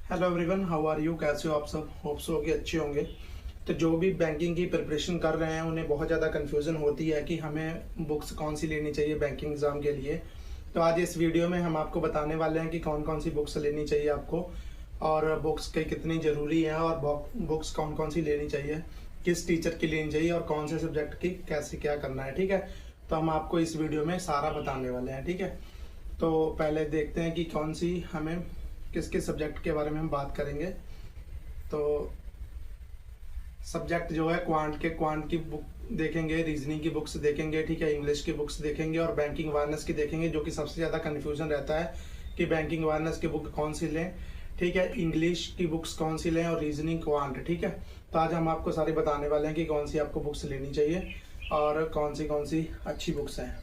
Hello everyone, how are you? कैसे हो आप सब? होप सो कि अच्छे होंगे। तो जो भी बैंकिंग की प्रिपरेशन कर रहे हैं उन्हें बहुत ज़्यादा कन्फ्यूज़न होती है कि हमें बुक्स कौन सी लेनी चाहिए बैंकिंग एग्ज़ाम के लिए। तो आज इस वीडियो में हम आपको बताने वाले हैं कि कौन कौन सी बुक्स लेनी चाहिए आपको, और बुक्स के कितनी ज़रूरी हैं, और बुक्स कौन कौन सी लेनी चाहिए, किस टीचर की लेनी चाहिए, और कौन से सब्जेक्ट की कैसे क्या करना है। ठीक है, तो हम आपको इस वीडियो में सारा बताने वाले हैं। ठीक है, तो पहले देखते हैं कि कौन सी हमें किस किस सब्जेक्ट के बारे में हम बात करेंगे। तो सब्जेक्ट जो है क्वांट की बुक देखेंगे, रीजनिंग की बुक्स देखेंगे, ठीक है, इंग्लिश की बुक्स देखेंगे और बैंकिंग अवेयरनेस की देखेंगे, जो कि सबसे ज़्यादा कन्फ्यूजन रहता है कि बैंकिंग अवेयरनेस की बुक कौन सी लें। ठीक है, इंग्लिश की बुक्स कौन सी लें और रीजनिंग क्वांट। ठीक है, तो आज हम आपको सारे बताने वाले हैं कि कौन सी आपको बुक्स लेनी चाहिए और कौन सी अच्छी बुक्स हैं।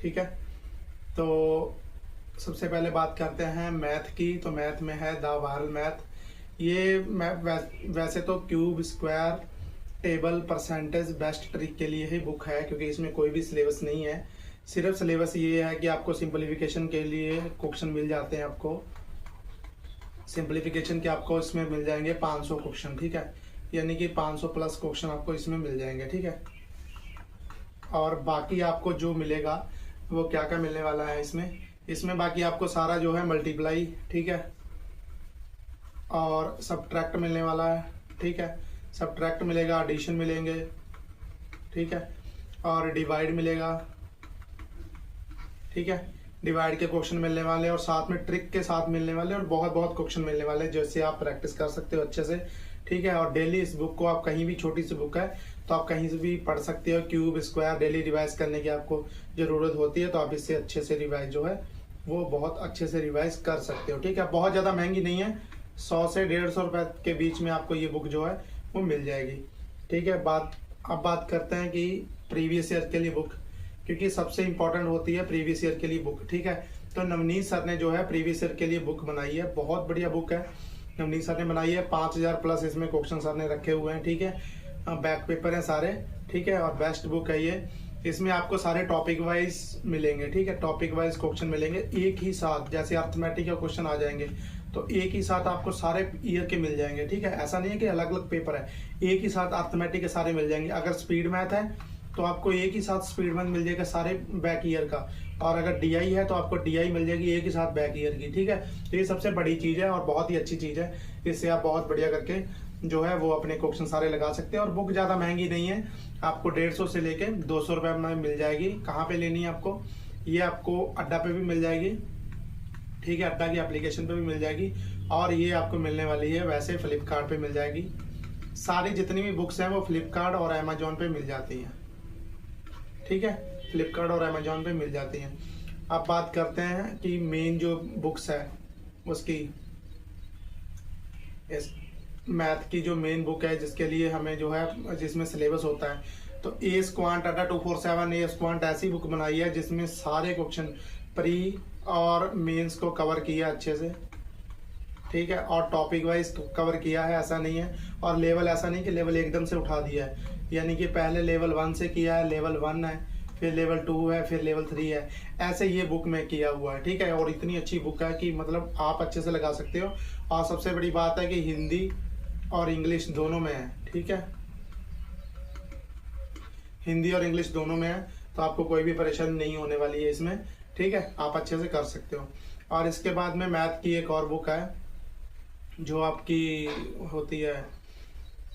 ठीक है, तो सबसे पहले बात करते हैं मैथ की। तो मैथ में है द वायरल मैथ। ये वैसे तो cube, square, table, percentage, best trick के लिए ही बुक है, क्योंकि इसमें कोई भी सिलेबस नहीं है। सिर्फ सिलेबस ये है कि आपको सिंपलीफिकेशन के लिए क्वेश्चन मिल जाते हैं। आपको सिंपलीफिकेशन के आपको इसमें मिल जाएंगे 500 क्वेश्चन। ठीक है, यानी कि 500 प्लस क्वेश्चन आपको इसमें मिल जाएंगे। ठीक है, और बाकी आपको जो मिलेगा वो क्या क्या मिलने वाला है इसमें बाकी आपको सारा जो है मल्टीप्लाई, ठीक है, और सब्ट्रैक्ट मिलने वाला है। ठीक है, सब्ट्रैक्ट मिलेगा, एडिशन मिलेंगे, ठीक है, और डिवाइड मिलेगा। ठीक है, डिवाइड के क्वेश्चन मिलने वाले और साथ में ट्रिक के साथ मिलने वाले और बहुत बहुत क्वेश्चन मिलने वाले, जैसे आप प्रैक्टिस कर सकते हो अच्छे से। ठीक है, और डेली इस बुक को आप कहीं भी, छोटी सी बुक है तो आप कहीं से भी पढ़ सकते हो। क्यूब, स्क्वायर डेली रिवाइज करने की आपको जरूरत होती है, तो आप इससे अच्छे से रिवाइज जो है वो बहुत अच्छे से रिवाइज कर सकते हो। ठीक है, बहुत ज़्यादा महंगी नहीं है, 100 से 150 रुपये के बीच में आपको ये बुक जो है वो मिल जाएगी। ठीक है, अब बात करते हैं कि प्रीवियस ईयर के लिए बुक, क्योंकि सबसे इंपॉर्टेंट होती है प्रीवियस ईयर के लिए बुक। ठीक है, तो नवनीत सर ने जो है प्रीवियस ईयर के लिए बुक बनाई है, बहुत बढ़िया बुक है, नवनीत सर ने बनाई है। 5000 प्लस इसमें क्वेश्चन सर ने रखे हुए हैं। ठीक है, बैक पेपर हैं सारे। ठीक है, और बेस्ट बुक है ये। इसमें आपको सारे टॉपिक वाइज मिलेंगे। ठीक है, टॉपिक वाइज क्वेश्चन मिलेंगे एक ही साथ, जैसे अर्थमेटिक के क्वेश्चन आ जाएंगे तो एक ही साथ आपको सारे ईयर के मिल जाएंगे। ठीक है, ऐसा नहीं है कि अलग अलग पेपर है, एक ही साथ अर्थमेटिक के सारे मिल जाएंगे। अगर स्पीड मैथ है तो आपको एक ही साथ स्पीड मैथ मिल जाएगा सारे बैक ईयर का, और अगर डीआई है तो आपको डीआई मिल जाएगी एक ही साथ बैक ईयर की। ठीक है, तो ये सबसे बड़ी चीज़ है और बहुत ही अच्छी चीज़ है, इससे आप बहुत बढ़िया करके जो है वो अपने क्वेश्चन सारे लगा सकते हैं। और बुक ज़्यादा महंगी नहीं है, आपको 150 से लेके 200 रुपये में मिल जाएगी। कहाँ पे लेनी है आपको? ये आपको अड्डा पे भी मिल जाएगी। ठीक है, अड्डा की एप्लीकेशन पे भी मिल जाएगी, और ये आपको मिलने वाली है वैसे फ्लिपकार्ट पे मिल जाएगी। सारी जितनी भी बुक्स हैं वो फ्लिपकार्ट और अमेजोन पे मिल जाती हैं। ठीक है, फ्लिपकार्ट और अमेजोन पे मिल जाती हैं। अब बात करते हैं कि मेन जो बुक्स है उसकी, इस मैथ की जो मेन बुक है जिसके लिए हमें जो है, जिसमें सिलेबस होता है, तो एस क्वांट अड्डा 247 एस क्वांट ऐसी बुक बनाई है जिसमें सारे क्वेश्चन प्री और मेंस को कवर किया अच्छे से। ठीक है, और टॉपिक वाइज कवर किया है, ऐसा नहीं है। और लेवल ऐसा नहीं कि लेवल एकदम से उठा दिया है, यानी कि पहले लेवल 1 से किया है, लेवल 1 है, फिर लेवल 2 है, फिर लेवल 3 है, ऐसे ये बुक में किया हुआ है। ठीक है, और इतनी अच्छी बुक है कि मतलब आप अच्छे से लगा सकते हो। और सबसे बड़ी बात है कि हिंदी और इंग्लिश दोनों में है। ठीक है, हिंदी और इंग्लिश दोनों में है, तो आपको कोई भी परेशानी नहीं होने वाली है इसमें। ठीक है, आप अच्छे से कर सकते हो। और इसके बाद में मैथ की एक और बुक है जो आपकी होती है,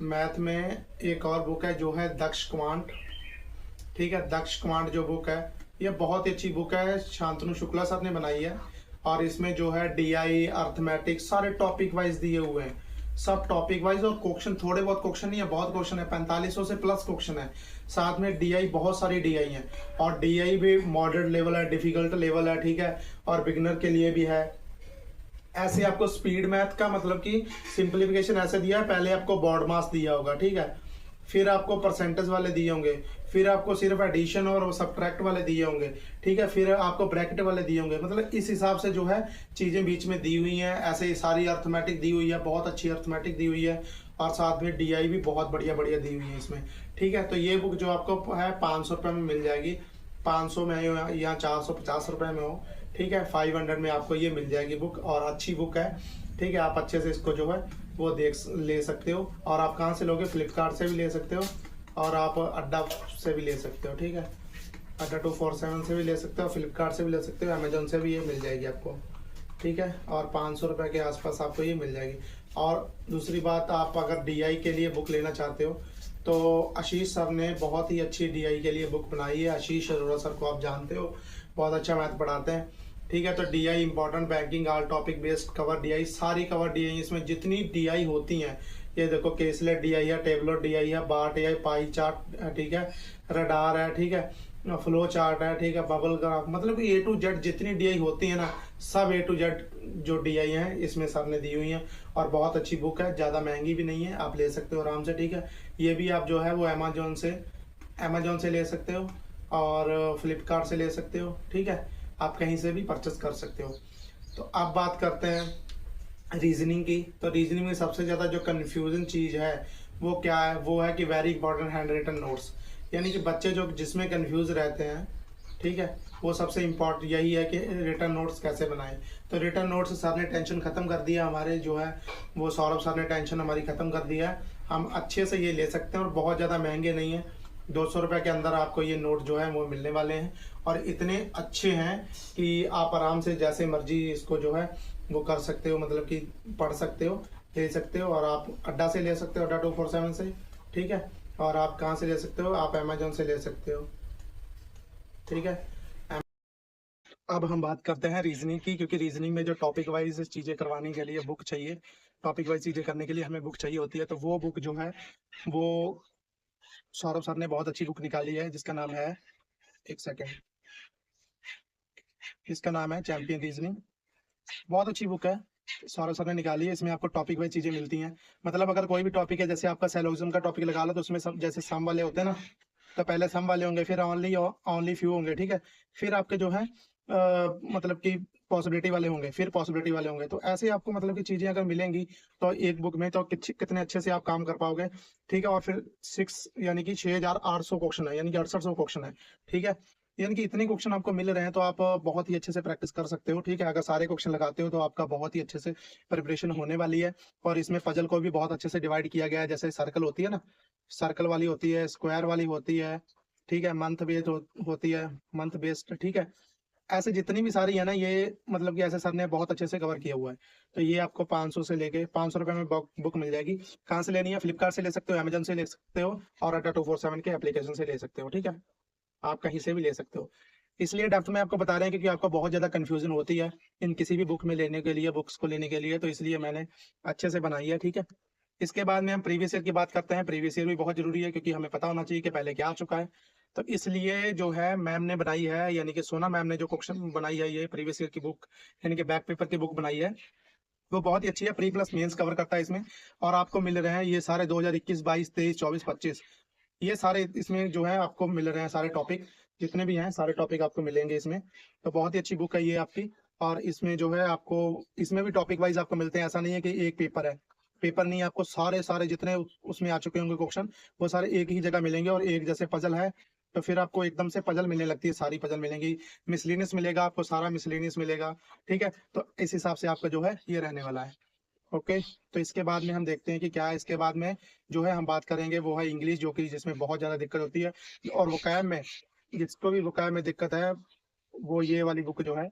मैथ में एक और बुक है जो है दक्ष क्वांट। ठीक है, दक्ष क्वांट जो बुक है ये बहुत ही अच्छी बुक है, शांतनु शुक्ला सर ने बनाई है। और इसमें जो है डीआई, अर्थमेटिक सारे टॉपिक वाइज दिए हुए हैं, सब टॉपिक वाइज। और क्वेश्चन थोड़े बहुत क्वेश्चन नहीं है, बहुत क्वेश्चन है, 4500 से प्लस क्वेश्चन है। साथ में डीआई, बहुत सारी डीआई है, और डीआई भी मॉडरेट लेवल है, डिफिकल्ट लेवल है। ठीक है, और बिगनर के लिए भी है। ऐसे आपको स्पीड मैथ का मतलब कि सिंप्लीफिकेशन ऐसे दिया है, पहले आपको बोर्ड मास दिया होगा। ठीक है, फिर आपको परसेंटेज वाले दिए होंगे, फिर आपको सिर्फ एडिशन और सब्ट्रैक्ट वाले दिए होंगे। ठीक है, फिर आपको ब्रैकेट वाले दिए होंगे, मतलब इस हिसाब से जो है चीजें बीच में दी हुई हैं। ऐसे सारी अर्थमेटिक दी हुई है, बहुत अच्छी अर्थमेटिक दी हुई है, और साथ में डीआई भी बहुत बढ़िया बढ़िया दी हुई है इसमें। ठीक है, तो ये बुक जो आपको है 500 रुपये में मिल जाएगी, 500 में हो या 450 रुपये में हो। ठीक है। 500 में आपको ये मिल जाएगी बुक, और अच्छी बुक है, ठीक है। आप अच्छे से इसको जो है वो ले सकते हो। और आप कहाँ से लोगे? फ्लिपकार्ट से भी ले सकते हो, और आप अड्डा से भी ले सकते हो, ठीक है। अड्डा 247 से भी ले सकते हो, फ्लिपकार्ट से भी ले सकते हो, अमेजोन से भी ये मिल जाएगी आपको, ठीक है। और 500 रुपये के आसपास आपको ये मिल जाएगी। और दूसरी बात, आप अगर DI के लिए बुक लेना चाहते हो तो आशीष सर ने बहुत ही अच्छी DI के लिए बुक बनाई है। आशीष अरोड़ा सर को आप जानते हो, बहुत अच्छा मैथ पढ़ाते हैं, ठीक है। तो DI important banking all topic based cover DI, सारी कवर DI, इसमें जितनी DI होती हैं, ये देखो केसलेट DI है, टेबलर DI है, बार DI, पाई चार्ट, ठीक है, रडार है, ठीक है, फ्लो चार्ट है, ठीक है, बबल ग्राफ, मतलब कि A to Z जितनी DI होती है ना, सब A to Z जो DI है इसमें सर ने दी हुई है। और बहुत अच्छी बुक है, ज़्यादा महंगी भी नहीं है, आप ले सकते हो आराम से, ठीक है। ये भी आप जो है वो अमेजोन से ले सकते हो, और फ्लिपकार्ट से ले सकते हो, ठीक है। आप कहीं से भी परचेस कर सकते हो। तो अब बात करते हैं रीजनिंग की। तो रीजनिंग में सबसे ज़्यादा जो कन्फ्यूजन चीज़ है वो क्या है? वो है कि very important handwritten notes, यानी कि बच्चे जो जिसमें कंफ्यूज रहते हैं, ठीक है, वो सबसे इम्पोर्टेंट यही है कि रिटर्न नोट्स कैसे बनाएं। तो रिटर्न नोट्स सर ने टेंशन ख़त्म कर दिया, हमारे जो है वो सौरभ सर ने टेंशन हमारी ख़त्म कर दिया है। हम अच्छे से ये ले सकते हैं, और बहुत ज़्यादा महंगे नहीं है, 200 रुपये के अंदर आपको ये नोट जो है वो मिलने वाले हैं। और इतने अच्छे हैं कि आप आराम से जैसे मर्जी इसको जो है वो कर सकते हो, मतलब कि पढ़ सकते हो, ले सकते हो। और आप अड्डा से ले सकते हो, अड्डा 247 से, ठीक है। और आप कहाँ से ले सकते हो? आप अमेजोन से ले सकते हो, ठीक है। अब हम बात करते हैं रीजनिंग की, क्योंकि रीजनिंग में जो टॉपिक वाइज चीज़ें करवाने के लिए बुक चाहिए, टॉपिक वाइज चीज़ें करने के लिए हमें बुक चाहिए होती है। तो वो बुक जो है वो सौरभ सर ने बहुत अच्छी बुक निकाली है, जिसका नाम है, एक सेकेंड, इसका नाम है चैंपियन रीजनिंग। बहुत अच्छी बुक है, सौरभ सर ने निकाली है। इसमें आपको टॉपिक वाइज चीज़ें मिलती हैं, मतलब अगर कोई भी टॉपिक है, जैसे आपका सैलोजिज्म का टॉपिक लगा लो, तो उसमें सब जैसे सम वाले होते हैं ना, तो पहले सम वाले होंगे, फिर ओनली फ्यू होंगे, ठीक है। फिर आपके जो है मतलब कि पॉसिबिलिटी वाले होंगे, फिर पॉसिबिलिटी वाले होंगे। तो ऐसे आपको मतलब कि चीज़ें अगर मिलेंगी तो एक बुक में, तो कितने अच्छे से आप काम कर पाओगे, ठीक है। और फिर 6 यानी कि 6800 क्वेश्चन है, यानी कि 6800 क्वेश्चन है, ठीक है। यानी कि इतने क्वेश्चन आपको मिल रहे हैं, तो आप बहुत ही अच्छे से प्रैक्टिस कर सकते हो, ठीक है। अगर सारे क्वेश्चन लगाते हो तो आपका बहुत ही अच्छे से प्रिपरेशन होने वाली है। और इसमें पजल को भी बहुत अच्छे से डिवाइड किया गया है, जैसे सर्कल होती है ना, सर्कल वाली होती है, स्क्वायर वाली होती है, ठीक है, मंथ बेस्ड होती है, मंथ बेस्ड, ठीक है। ऐसे जितनी भी सारी है ना, ये मतलब कि ऐसे सर ने बहुत अच्छे से कवर किया हुआ है। तो ये आपको 500 से लेके 500 रुपये में बुक मिल जाएगी। कहाँ से लेनी है? फ्लिपकार्ट से ले सकते हो, अमेजन से ले सकते हो, और अड्डा 247 के एप्लीकेशन से ले सकते हो, ठीक है। आप कहीं से भी ले सकते हो। इसलिए डेप्थ में आपको बता रहे हैं क्योंकि आपको बहुत ज़्यादा कन्फ्यूजन होती है इन किसी भी बुक में लेने के लिए, बुक्स को लेने के लिए, तो इसलिए मैंने अच्छे से बनाई है, ठीक है। इसके बाद में हम प्रीवियस ईयर की बात करते हैं। प्रीवियस ईयर भी बहुत जरूरी है, क्योंकि हमें पता होना चाहिए कि पहले क्या आ चुका है। तो इसलिए जो है मैम ने बनाई है, यानी कि सोना मैम ने जो क्वेश्चन बनाई है, ये प्रीवियस ईयर की बुक, यानी कि बैक पेपर की बुक बनाई है, वो बहुत ही अच्छी है। प्री प्लस मेंस कवर करता है इसमें। और आपको मिल रहे हैं ये सारे 2021, 22, 23, 24, 25, ये सारे इसमें जो है आपको मिल रहे हैं, सारे टॉपिक जितने भी हैं, सारे टॉपिक आपको मिलेंगे इसमें। तो बहुत ही अच्छी बुक है ये आपकी। और इसमें जो है आपको, इसमें भी टॉपिक वाइज आपको मिलते हैं, ऐसा नहीं है कि एक पेपर है, पेपर नहीं है, आपको सारे सारे जितने उसमें आ चुके होंगे क्वेश्चन, वो सारे एक ही जगह मिलेंगे। और एक जैसे पजल है, तो फिर आपको एकदम से पजल मिलने लगती है, सारी पजल मिलेंगी। मिसलिनियस मिलेगा आपको, सारा मिसलिनियस मिलेगा, ठीक है। तो इस हिसाब से आपका जो है ये रहने वाला है, ओके। तो इसके बाद में हम देखते हैं कि क्या है। इसके बाद में जो है हम बात करेंगे वो है इंग्लिश, जो कि जिसमें बहुत ज़्यादा दिक्कत होती है। और वोकैब में, जिसको भी वोकैब में दिक्कत है, वो ये वाली बुक जो है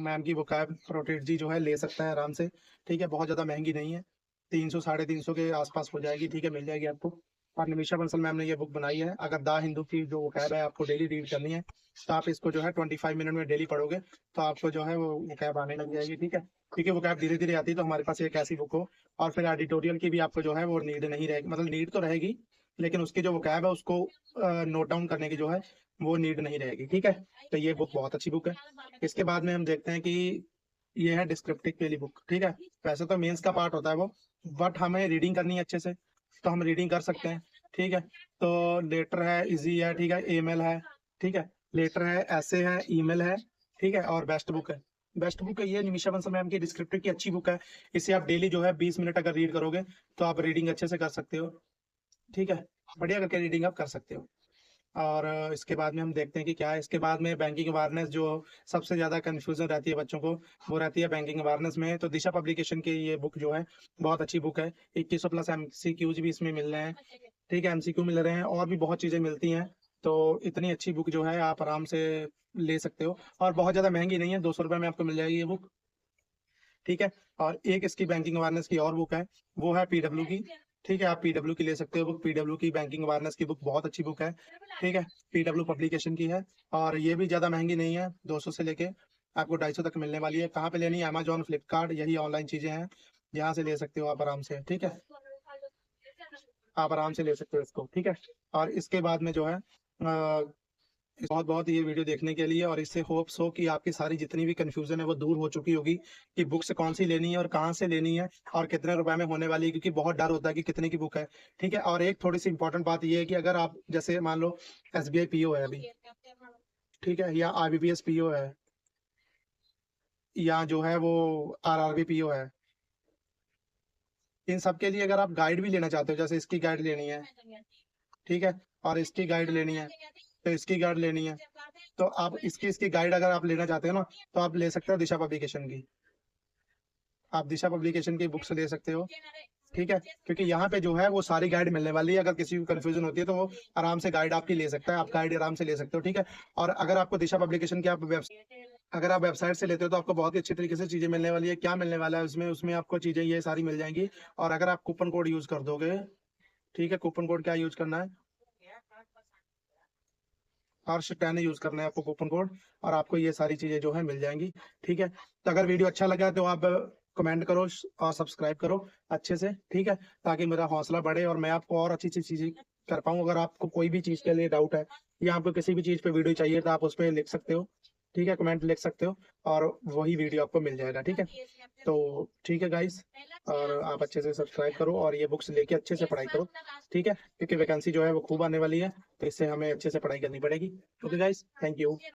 मैम की, वोकैब प्रोटेट जी, जो है ले सकता है आराम से, ठीक है। बहुत ज़्यादा महंगी नहीं है, 300 350 के आसपास हो जाएगी, ठीक है, मिल जाएगी आपको। और निमिषा बंसल मैम ने ये बुक बनाई है। अगर द हिंदू की जो वोकैब है आपको डेली रीड करनी है, तो आप इसको जो है 25 मिनट में डेली पढ़ोगे, तो आपको जो है वो वोकैब आने लग जाएगी, ठीक है। क्योंकि वोकैब धीरे धीरे आती है, तो हमारे पास एक ऐसी बुक हो। और फिर एडिटोरियल की भी आपको जो है वो नीड नहीं रहेगी, मतलब नीड तो रहेगी, लेकिन उसकी जो वोकैब है उसको नोट डाउन करने की जो है वो नीड नहीं रहेगी, ठीक है। तो ये बुक बहुत अच्छी बुक है। इसके बाद में हम देखते हैं कि ये है डिस्क्रिप्टिव के लिए बुक, ठीक है। वैसे तो मेंस का पार्ट होता है वो, बट हमें रीडिंग करनी है अच्छे से, तो हम रीडिंग कर सकते हैं, ठीक है। तो लेटर है, इजी है, ठीक है, ईमेल है, ठीक है, लेटर है, ऐसे है, ईमेल है, ठीक है, और बेस्ट बुक है। बेस्ट बुक है ये निमिषा बंसल मैम की डिस्क्रिप्टिव की अच्छी बुक है। इसे आप डेली जो है 20 मिनट अगर रीड करोगे, तो आप रीडिंग अच्छे से कर सकते हो, ठीक है, बढ़िया करके रीडिंग आप कर सकते हो। और इसके बाद में हम देखते हैं कि क्या है। इसके बाद में बैंकिंग अवेयरनेस, जो सबसे ज़्यादा कन्फ्यूज़न रहती है बच्चों को, वो रहती है बैंकिंग अवेयरनेस में। तो दिशा पब्लिकेशन की ये बुक जो है बहुत अच्छी बुक है। 2100 प्लस एमसीक्यूज भी इसमें मिल रहे हैं, ठीक है, एमसीक्यू मिल रहे हैं और भी बहुत चीज़ें मिलती हैं। तो इतनी अच्छी बुक जो है आप आराम से ले सकते हो और बहुत ज़्यादा महंगी नहीं है, 200 रुपये में आपको मिल जाएगी ये बुक, ठीक है। और एक इसकी बैंकिंग अवेयरनेस की और बुक है, वो है पीडब्ल्यू की, ठीक है। आप पीडब्ल्यू की ले सकते हो बुक, पीडब्ल्यू की बैंकिंग अवेयरनेस की बुक बहुत अच्छी बुक है, ठीक है। पीडब्ल्यू पब्लिकेशन की है और ये भी ज़्यादा महंगी नहीं है, 200 से लेके आपको 250 तक मिलने वाली है। कहाँ पे लेनी है? अमेजोन, फ्लिपकार्ट, यही ऑनलाइन चीज़ें हैं, यहाँ से ले सकते हो आप आराम से, ठीक है। आप आराम से ले सकते हो इसको, ठीक है। और इसके बाद में जो है बहुत बहुत ये वीडियो देखने के लिए, और इससे होप्स हो कि आपकी सारी जितनी भी कंफ्यूजन है वो दूर हो चुकी होगी कि बुक्स कौन सी लेनी है और कहाँ से लेनी है और कितने रुपए में होने वाली है, क्योंकि बहुत डर होता है कि कितने की बुक है, ठीक है। और एक थोड़ी सी इंपॉर्टेंट बात ये है कि अगर आप जैसे मान लो एसबीआई पीओ है अभी, ठीक है, या आईबीपीएस पीओ है, या जो है वो आरआरबी पीओ है, इन सब के लिए अगर आप गाइड भी लेना चाहते हो, जैसे इसकी गाइड लेनी है, ठीक है, और इसकी गाइड लेनी है, तो इसकी गाइड लेनी है, तो आप इसकी इसकी गाइड अगर आप लेना चाहते हो ना, तो आप ले सकते हो दिशा पब्लिकेशन की, आप दिशा पब्लिकेशन की बुक्स ले सकते हो, ठीक है। क्योंकि यहाँ पे जो है वो सारी गाइड मिलने वाली है, अगर किसी को कंफ्यूजन होती है तो वो आराम से गाइड आपकी ले सकता है, आप गाइड आराम से ले सकते हो, ठीक है। और अगर आपको दिशा पब्लिकेशन की आप अगर आप वेबसाइट से लेते हो तो आपको बहुत ही अच्छी तरीके से चीजें मिलने वाली है। क्या मिलने वाला है उसमें? उसमें आपको चीजें ये सारी मिल जाएंगी। और अगर आप कूपन कोड यूज कर दोगे, ठीक है, कूपन कोड क्या यूज करना है? हर्ष 10 यूज करना है आपको कूपन कोड, और आपको ये सारी चीजें जो है मिल जाएंगी, ठीक है। तो अगर वीडियो अच्छा लगा तो आप कमेंट करो और सब्सक्राइब करो अच्छे से, ठीक है, ताकि मेरा हौसला बढ़े और मैं आपको और अच्छी अच्छी चीजें कर पाऊँ। अगर आपको कोई भी चीज के लिए डाउट है या आपको किसी भी चीज पे वीडियो चाहिए तो आप उस पर लिख सकते हो, ठीक है, कमेंट लिख सकते हो और वही वीडियो आपको मिल जाएगा, ठीक है। तो ठीक है गाइस, और आप अच्छे से सब्सक्राइब करो और ये बुक्स लेके अच्छे से पढ़ाई करो, ठीक है, क्योंकि वैकेंसी जो है वो खूब आने वाली है, तो इससे हमें अच्छे से पढ़ाई करनी पड़ेगी। Okay guys, thank you.